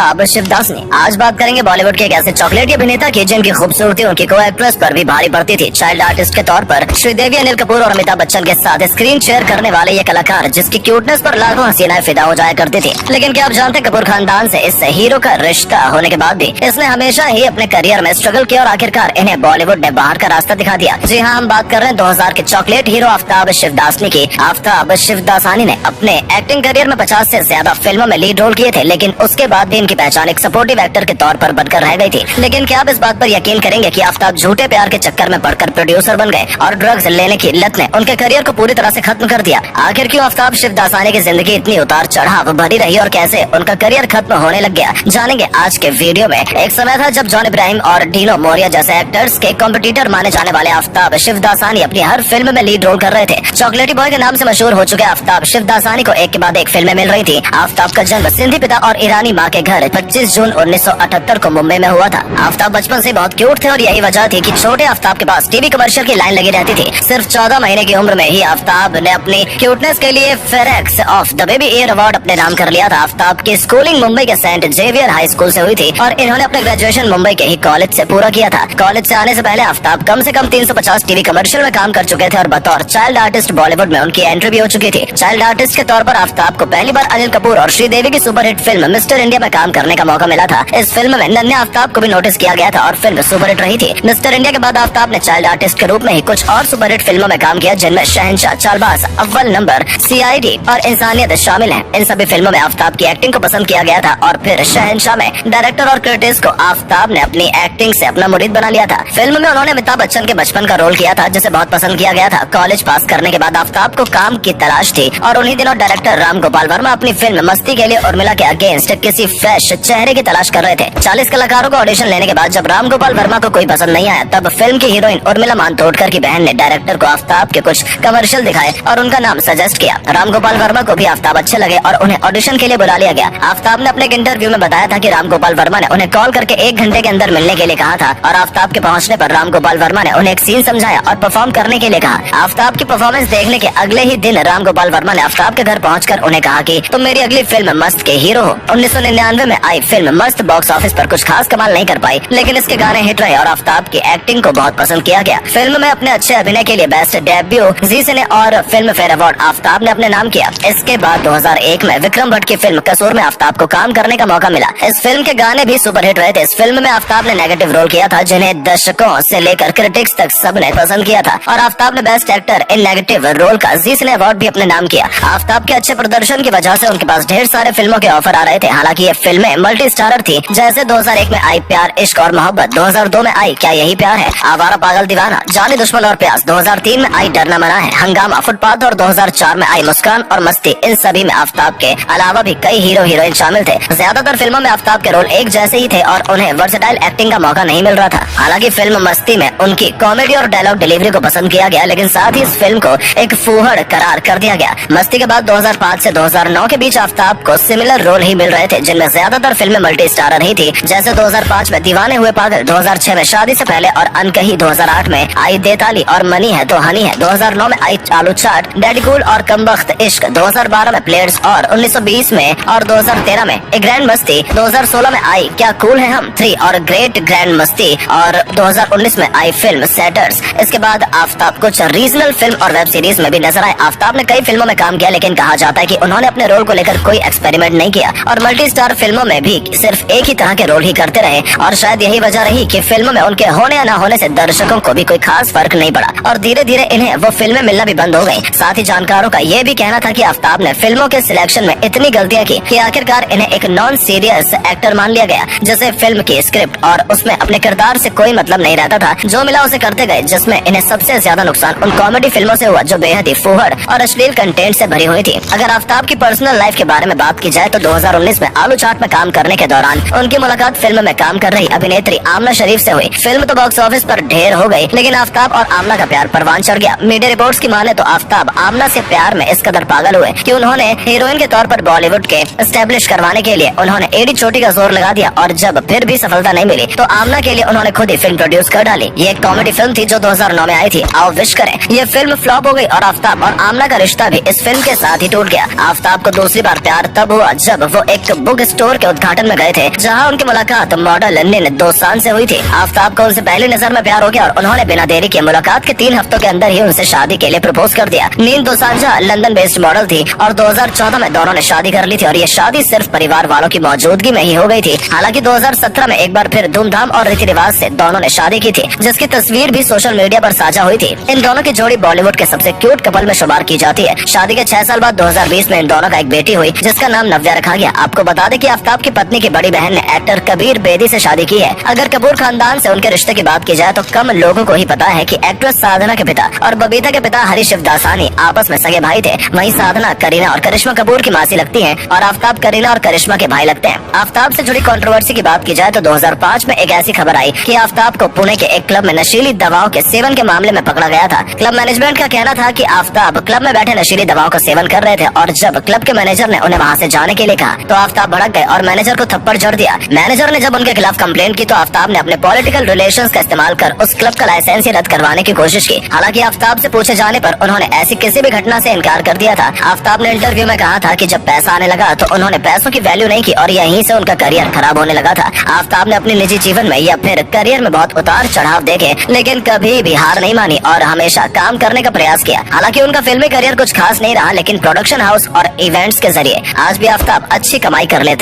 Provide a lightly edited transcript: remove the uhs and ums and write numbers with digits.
आफ्ताब शिवदासनी। आज बात करेंगे बॉलीवुड के एक ऐसे चॉकलेटी अभिनेता की जिनकी खूबसूरती उनकी को एक्ट्रेस पर भी भारी पड़ती थी। चाइल्ड आर्टिस्ट के तौर पर श्रीदेवी, अनिल कपूर और अमिताभ बच्चन के साथ स्क्रीन शेयर करने वाले ये कलाकार जिसकी क्यूटनेस पर लाखों हसीनाएं फिदा हो जाया करती थी। लेकिन क्या आप जानते हैं कपूर खानदान से इस हीरो का रिश्ता होने के बाद भी इसने हमेशा ही अपने करियर में स्ट्रगल किया और आखिरकार इन्हें बॉलीवुड ने बाहर का रास्ता दिखा दिया। जी हाँ, हम बात कर रहे हैं 2000 के चॉकलेट हीरो आफ्ताब शिवदासनी की। आफ्ताब शिवदासानी ने अपने एक्टिंग करियर में 50 से ज्यादा फिल्मों में लीड रोल किए थे, लेकिन उसके बाद भी इनकी पहचान एक सपोर्टिव एक्टर के तौर पर बनकर रह गई थी। लेकिन क्या आप इस बात पर यकीन करेंगे कि आफ्ताब झूठे प्यार के चक्कर में पड़कर प्रोड्यूसर बन गए और ड्रग्स लेने की लत ने उनके करियर को पूरी तरह से खत्म कर दिया। आखिर क्यों आफ्ताब शिवदासानी की जिंदगी इतनी उतार चढ़ाव भरी रही और कैसे उनका करियर खत्म होने लग गया, जानेंगे आज के वीडियो में। एक समय था जब जॉन इब्राहिम और डीनो मोरिया जैसे एक्टर्स के कॉम्पिटिटर माने जाने वाले आफ्ताब शिवदासानी अपनी हर फिल्म में लीड रोल कर रहे थे। चॉकलेटी बॉय के नाम से मशहूर हो चुके आफ्ताब शिवदासानी को एक के बाद एक फिल्में मिल रही थी। आफ्ताब का जन्म सिंधी पिता और ईरानी माँ के घर 25 जून 1978 को मुंबई में हुआ था। आफ्ताब बचपन से बहुत क्यूट थे और यही वजह थी कि छोटे आफ्ताब के पास टीवी कमर्शियल की लाइन लगी रहती थी। सिर्फ 14 महीने की उम्र में ही आफ्ताब ने अपनी क्यूटनेस के लिए Farex of the baby year award अपने नाम कर लिया था। आफ्ताब की स्कूलिंग मुंबई के सेंट जेवियर हाई स्कूल से हुई थी और इन्होंने अपना ग्रेजुएशन मुंबई के ही कॉलेज से पूरा किया था। कॉलेज से आने से पहले आफ्ताब कम से कम 350 टीवी कमर्शियल में काम कर चुके थे और बतौर चाइल्ड आर्टिस्ट बॉलीवुड में उनकी एंट्री भी हो चुकी थी। चाइल्ड आर्टिस्ट के तौर पर आफ्ताब को पहली बार अनिल कपूर और श्रीदेवी की सुपरहिट फिल्म मिस्टर इंडिया में काम करने का मौका मिला था। इस फिल्म में नन्हे आफ्ताब को भी नोटिस किया गया था और फिल्म सुपरहिट रही थी। मिस्टर इंडिया के बाद आफ्ताब ने चाइल्ड आर्टिस्ट के रूप में ही कुछ और सुपरहिट फिल्मों में काम किया, जिनमें शहंशाह, चालबाज, अव्वल नंबर, सीआईडी और इंसानियत शामिल हैं। इन सभी फिल्मों में आफ्ताब की एक्टिंग को पसंद किया गया था और फिर शहंशाह में डायरेक्टर और क्रिटिक्स को आफ्ताब ने अपनी एक्टिंग से अपना मुरीद बना लिया था। फिल्म में उन्होंने अमिताभ बच्चन के बचपन का रोल किया था जिसे बहुत पसंद किया गया था। कॉलेज पास करने के बाद आफ्ताब को काम की तलाश थी और उन्हीं दिनों डायरेक्टर राम गोपाल वर्मा अपनी फिल्म मस्ती के लिए उर्मिला के अगेंस्ट किसी फ्रेश चेहरे की तलाश कर रहे थे। 40 कलाकारों को ऑडिशन लेने के बाद जब राम गोपाल वर्मा को कोई पसंद नहीं आया, तब फिल्म की हीरोइन उर्मिला मातोंडकर की बहन ने डायरेक्टर को आफ्ताब के कुछ कमर्शियल दिखाए और उनका नाम सजेस्ट किया। राम गोपाल वर्मा को भी आफ्ताब अच्छे लगे और उन्हें ऑडिशन के लिए बुला लिया गया। आफ्ताब ने अपने एक इंटरव्यू में बताया था कि राम गोपाल वर्मा ने उन्हें कॉल करके 1 घंटे के अंदर मिलने के लिए कहा था और आफ्ताब के पहुंचने पर राम गोपाल वर्मा ने उन्हें एक सीन समझाया और परफॉर्म करने के लिए कहा। आफ्ताब की परफॉर्मेंस देखने के अगले ही दिन राम गोपाल वर्मा ने आफ्ताब के घर पहुंचकर उन्हें कहा कि तुम मेरी अगली फिल्म मस्त के हीरो हो। 1999 में आई फिल्म मस्त बॉक्स ऑफिस पर कुछ खास कमाल नहीं कर पाई, लेकिन इसके गाने हिट रहे और आफ्ताब की एक्टिंग को बहुत पसंद किया गया। फिल्म में अपने अच्छे अभिनय के लिए बेस्ट डेब्यू जी सिने और फिल्म फेयर अवार्ड आफ्ताब ने अपने नाम किया। इसके बाद 2001 में विक्रम भट्ट की फिल्म कसूर में आफ्ताब को काम करने का मौका मिला। इस फिल्म के गाने भी सुपरहिट रहे थे। इस फिल्म में आफ्ताब ने नेगेटिव रोल किया था जिन्हें दर्शकों से लेकर क्रिटिक्स तक सबने पसंद किया था और आफ्ताब ने best actor in negative role का जी सिने अवार्ड भी अपने नाम किया। आफ्ताब के अच्छे प्रदर्शन की वजह से उनके पास ढेर सारे फिल्मों के ऑफर आ रहे थे। हालांकि ये फिल्में मल्टी स्टारर थी, जैसे 2001 में आई प्यार इश्क और मोहब्बत, 2002 में आई क्या यही प्यार है, आवारा पागल दीवाना, जानी दुश्मन और प्यास, 2003 में आई डरना मना है, हंगामा, फुटपाथ और 2004 में आई मुस्कान और मस्ती। इन सभी में आफ्ताब के अलावा भी कई हीरो हीरोइन शामिल थे। ज्यादातर फिल्मों में आफ्ताब के रोल एक जैसे ही थे और उन्हें वर्सेटाइल एक्टिंग का मौका नहीं मिल रहा था। हालांकि फिल्म मस्ती में उनकी कॉमेडी और डायलॉग डिलीवरी को पसंद किया गया, लेकिन साथ ही इस फिल्म को एक फूहड़ करार कर दिया गया। मस्ती के बाद 2005 से 2009 के बीच आफ्ताब को सिमिलर रोल ही मिल रहे थे, जिनमें ज्यादातर फिल्में मल्टी स्टारर ही थी, जैसे 2005 में दीवाने हुए पागल, 2006 में शादी से पहले और अनकही, 2008 में आई देताली और मनी है तो हनी है, 2009 में आई आलू चाट, डैडी कूल और कमबख्त इश्क, 2012 में प्लेयर्स और 1920 में और 2013 में एक ग्रैंड मस्ती, 2016 में आई क्या कूल है हम 3 और ग्रेट ग्रैंड मस्ती और 2019 में आई फिल्म सेटर्स। इसके बाद आफ्ताब कुछ रीजनल फिल्म और वेब सीरीज में भी नजर आए। आफ्ताब ने कई फिल्मों में काम किया, लेकिन कहा जाता है कि उन्होंने अपने रोल को लेकर कोई एक्सपेरिमेंट नहीं किया और मल्टी स्टार फिल्मों में भी सिर्फ एक ही तरह के रोल ही करते रहे और शायद यही वजह रही कि फिल्म में उनके होने या न होने से दर्शकों को भी कोई खास फर्क नहीं पड़ा और धीरे धीरे इन्हें वो फिल्में मिलना भी बंद हो गयी। साथ ही जानकारों का ये भी कहना था कि आफ्ताब ने फिल्मों के सिलेक्शन में इतनी गलतियां की कि आखिरकार इन्हें एक नॉन सीरियस एक्टर मान लिया गया, जैसे फिल्म की स्क्रिप्ट और उसमें अपने किरदार से कोई मतलब नहीं रहता था, जो मिला उसे करते गए, जिसमें इन्हें सबसे ज्यादा नुकसान उन कॉमेडी फिल्मों से हुआ जो बेहद ही फूहड़ और अश्लील कंटेंट से भरी हुई थी। अगर आफ्ताब की पर्सनल लाइफ के बारे में बात की जाए तो 2019 में आलू चाट में काम करने के दौरान उनकी मुलाकात फिल्म में काम कर रही अभिनेत्री आमना शरीफ से हुई। फिल्म तो बॉक्स ऑफिस पर ढेर हो गई, लेकिन आफ्ताब और आमना का प्यार परवान चढ़ गया। मीडिया रिपोर्ट्स की माने तो आफ्ताब आमना से प्यार में इस कदर पागल हुए कि उन्होंने हीरोइन के तौर पर बॉलीवुड के एस्टेब्लिश करवाने के लिए उन्होंने एडी चोटी का जोर लगा दिया और जब फिर भी सफलता नहीं मिली तो आमना के लिए उन्होंने खुद ही फिल्म प्रोड्यूस कर डाली। ये एक कॉमेडी फिल्म थी जो 2009 में आई थी आओ विश करें। ये फिल्म फ्लॉप हो गई और आफ्ताब और आमना का रिश्ता भी इस फिल्म के साथ ही टूट गया। आफ्ताब को दूसरी बार प्यार तब हुआ जब वो एक बुक स्टोर के उद्घाटन में गए थे, जहां उनकी मुलाकात मॉडल निन दोसान से हुई थी। आफ्ताब को उनसे पहली नजर में प्यार हो गया और उन्होंने बिना देरी के मुलाकात के 3 हफ्तों के अंदर ही उनसे शादी के लिए प्रपोज कर दिया। नीन दोसांझा लंदन बेस्ड मॉडल थी और 2014 में दोनों ने शादी कर ली थी और ये शादी सिर्फ परिवार वालों की मौजूदगी में ही हो गई थी। हालांकि 2017 में एक बार फिर धूमधाम और रीति रिवाज से दोनों ने शादी की थी, जिसकी तस्वीर भी सोशल मीडिया पर साझा हुई थी। इन दोनों की जोड़ी बॉलीवुड के सबसे क्यूट कपल में शुमार की जाती है। शादी के 6 साल बाद 2020 में इन दोनों का एक बेटी हुई, जिसका नाम नव्या रखा गया। आपको बता दें कि आफ्ताब की पत्नी की बड़ी बहन ने एक्टर कबीर बेदी से शादी की है। अगर कपूर खानदान से उनके रिश्ते की बात की जाए तो कम लोगों को ही पता है कि एक्ट्रेस साधना के पिता और बबीता के पिता हरी शिवदासानी आपस में सगे भाई थे। वहीं साधना करीना और करिश्मा कपूर की मासी लगती हैं और आफ्ताब करीना और करिश्मा के भाई लगते हैं। आफ्ताब से जुड़ी कंट्रोवर्सी की बात की जाए तो 2005 में एक ऐसी खबर आई कि आफ्ताब को पुणे के एक क्लब में नशीली दवाओं के सेवन के मामले में पकड़ा गया था। क्लब मैनेजमेंट का कहना था कि आफ्ताब क्लब में बैठे नशीली दवाओं का सेवन कर रहे थे और जब क्लब के मैनेजर ने उन्हें वहां से जाने के लिए कहा तो आफ्ताब भड़क गए और मैनेजर को थप्पड़ जड़ दिया। मैनेजर ने जब उनके खिलाफ कंप्लेंट की तो आफ्ताब ने अपने पॉलिटिकल रिलेशंस का इस्तेमाल कर उस क्लब का लाइसेंस ही रद्द करवाने की कोशिश की। हालांकि आफ्ताब से पूछे जाने पर उन्होंने ऐसी किसी भी घटना से इनकार कर दिया था। आफ्ताब ने इंटरव्यू में कहा था कि जब पैसा आने लगा तो उन्होंने पैसों की वैल्यू नहीं की और यहीं से उनका करियर खराब होने लगा था। आफ्ताब ने अपने निजी जीवन में या फिर करियर में बहुत उतार चढ़ाव देखे, लेकिन कभी भी हार नहीं मानी और हमेशा काम करने का प्रयास किया। हालांकि उनका फिल्मी करियर कुछ खास नहीं रहा, लेकिन प्रोडक्शन हाउस और इवेंट्स के जरिए आज भी आफ्ताब अच्छी कमाई कर लेते हैं।